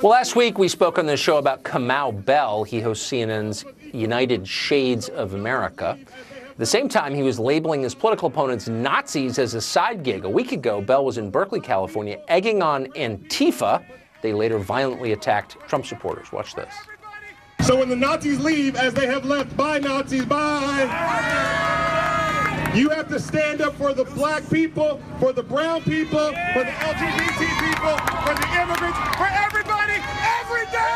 Well, last week we spoke on the show about Kamau Bell. He hosts CNN's United Shades of America. At the same time, he was labeling his political opponents Nazis as a side gig. A week ago, Bell was in Berkeley, California, egging on Antifa. They later violently attacked Trump supporters. Watch this. So when the Nazis leave, as they have left, bye Nazis, bye! You have to stand up for the black people, for the brown people, for the LGBT people, for the immigrants, for everybody, every day!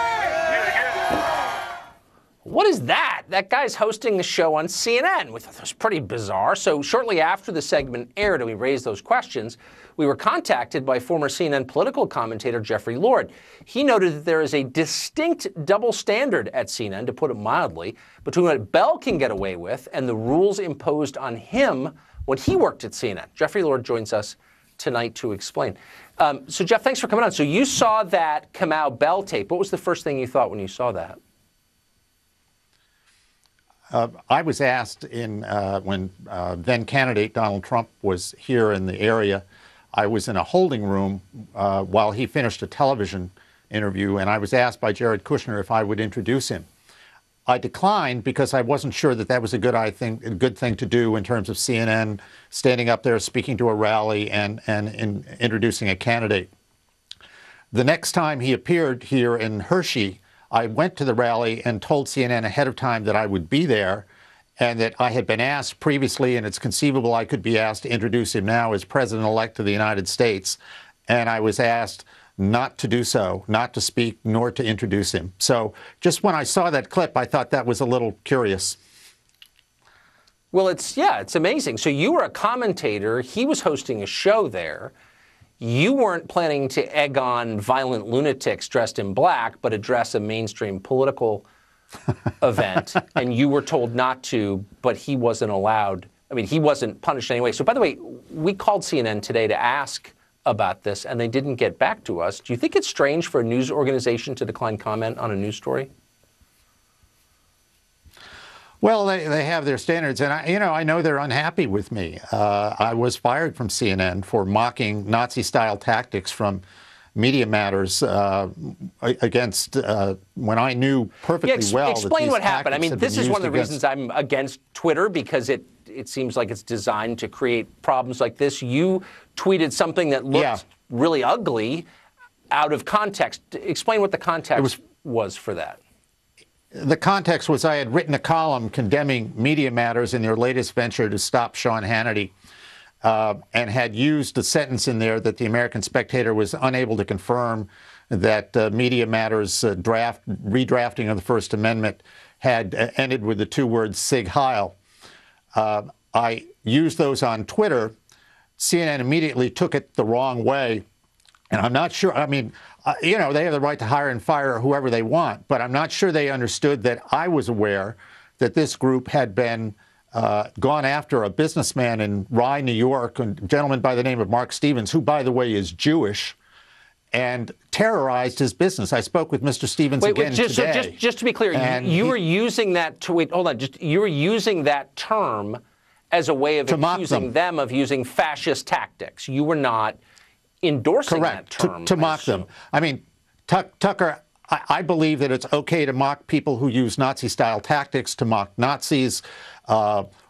What is that? That guy's hosting the show on CNN. We thought that was pretty bizarre. So shortly after the segment aired and we raised those questions, we were contacted by former CNN political commentator Jeffery. He noted that there is a distinct double standard at CNN, to put it mildly, between what Bell can get away with and the rules imposed on him when he worked at CNN. Jeffery joins us tonight to explain. So Jeff, thanks for coming on. So you saw that Kamau Bell tape. What was the first thing you thought when you saw that? I was asked when then candidate Donald Trump was here in the area. I was in a holding room while he finished a television interview, and I was asked by Jared Kushner if I would introduce him. I declined because I wasn't sure that that was a good thing to do in terms of CNN standing up there, speaking to a rally, and introducing a candidate. The next time he appeared here in Hershey, I went to the rally and told CNN ahead of time that I would be there and that I had been asked previously, and it's conceivable I could be asked to introduce him now as President-elect of the United States. And I was asked not to do so, not to speak, nor to introduce him. So just when I saw that clip, I thought that was a little curious. Well, it's amazing. So you were a commentator. He was hosting a show there. You weren't planning to egg on violent lunatics dressed in black, but address a mainstream political event, and you were told not to, but he wasn't allowed. I mean, he wasn't punished anyway. So, by the way, we called CNN today to ask about this, and they didn't get back to us. Do you think it's strange for a news organization to decline comment on a news story? Well, they have their standards, and I know they're unhappy with me. I was fired from CNN for mocking Nazi-style tactics from Media Matters against when I knew perfectly well. Explain what happened. I mean, this is one of the reasons I'm against Twitter, because it seems like it's designed to create problems like this. You tweeted something that looked really ugly out of context. Explain what the context was for that. The context was I had written a column condemning Media Matters in their latest venture to stop Sean Hannity, and had used a sentence in there that the American Spectator was unable to confirm that Media Matters redrafting of the First Amendment had ended with the two words Sig Heil. I used those on Twitter. CNN immediately took it the wrong way. And I'm not sure, I mean, they have the right to hire and fire whoever they want, but I'm not sure they understood that I was aware that this group had been gone after a businessman in Rye, New York, a gentleman by the name of Mark Stevens, who, by the way, is Jewish, and terrorized his business. I spoke with Mr. Stevens again today. So just to be clear, you were using that you were using that term as a way of accusing them of using fascist tactics. You were not endorsing that term. To mock them. I mean, Tucker, I believe that it's okay to mock people who use Nazi-style tactics, to mock Nazis,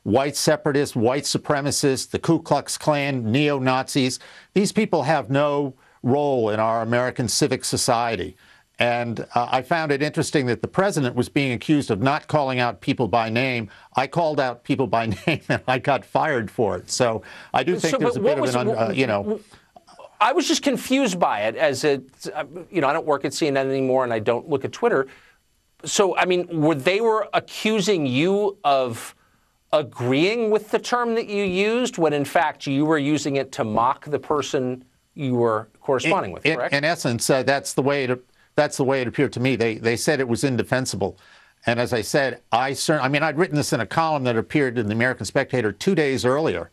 white separatists, white supremacists, the Ku Klux Klan, neo-Nazis. These people have no role in our American civic society. And I found it interesting that the president was being accused of not calling out people by name. I called out people by name, and I got fired for it. So I do think there's a bit of an, I was just confused by it as I don't work at CNN anymore and I don't look at Twitter. So, I mean, they were accusing you of agreeing with the term that you used when, in fact, you were using it to mock the person you were corresponding with, correct? In essence, that's the way it appeared to me. They said it was indefensible. And as I said, I'd written this in a column that appeared in the American Spectator 2 days earlier.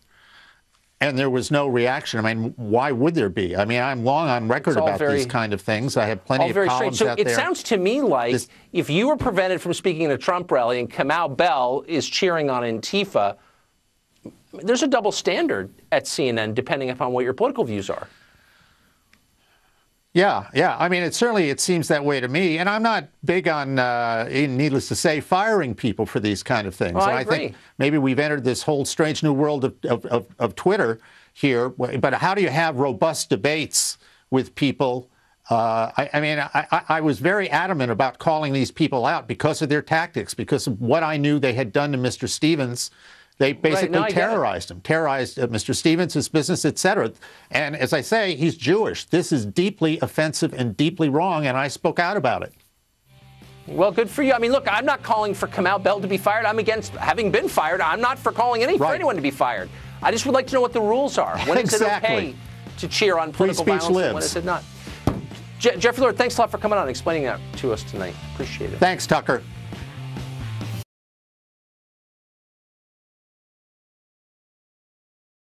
And there was no reaction. I mean, why would there be? I mean, I'm long on record about these kind of things. I have plenty of columns out there. So it sounds to me like if you were prevented from speaking at a Trump rally and Kamau Bell is cheering on Antifa, there's a double standard at CNN depending upon what your political views are. Yeah, yeah. I mean, it seems that way to me. And I'm not big on, needless to say, firing people for these kind of things. Well, and I agree. think maybe we've entered this whole strange new world of Twitter here. But how do you have robust debates with people? I was very adamant about calling these people out because of their tactics, because of what I knew they had done to Mr. Stevens. They basically terrorized him, terrorized Mr. Stevens, his business, etc. And as I say, he's Jewish. This is deeply offensive and deeply wrong, and I spoke out about it. Well, good for you. I mean, look, I'm not calling for Kamau Bell to be fired. I'm against having been fired. I'm not for calling for anyone to be fired. I just would like to know what the rules are. When is it okay to cheer on political violence and when is it not? Jeffrey Lord, thanks a lot for coming on and explaining that to us tonight. Appreciate it. Thanks, Tucker.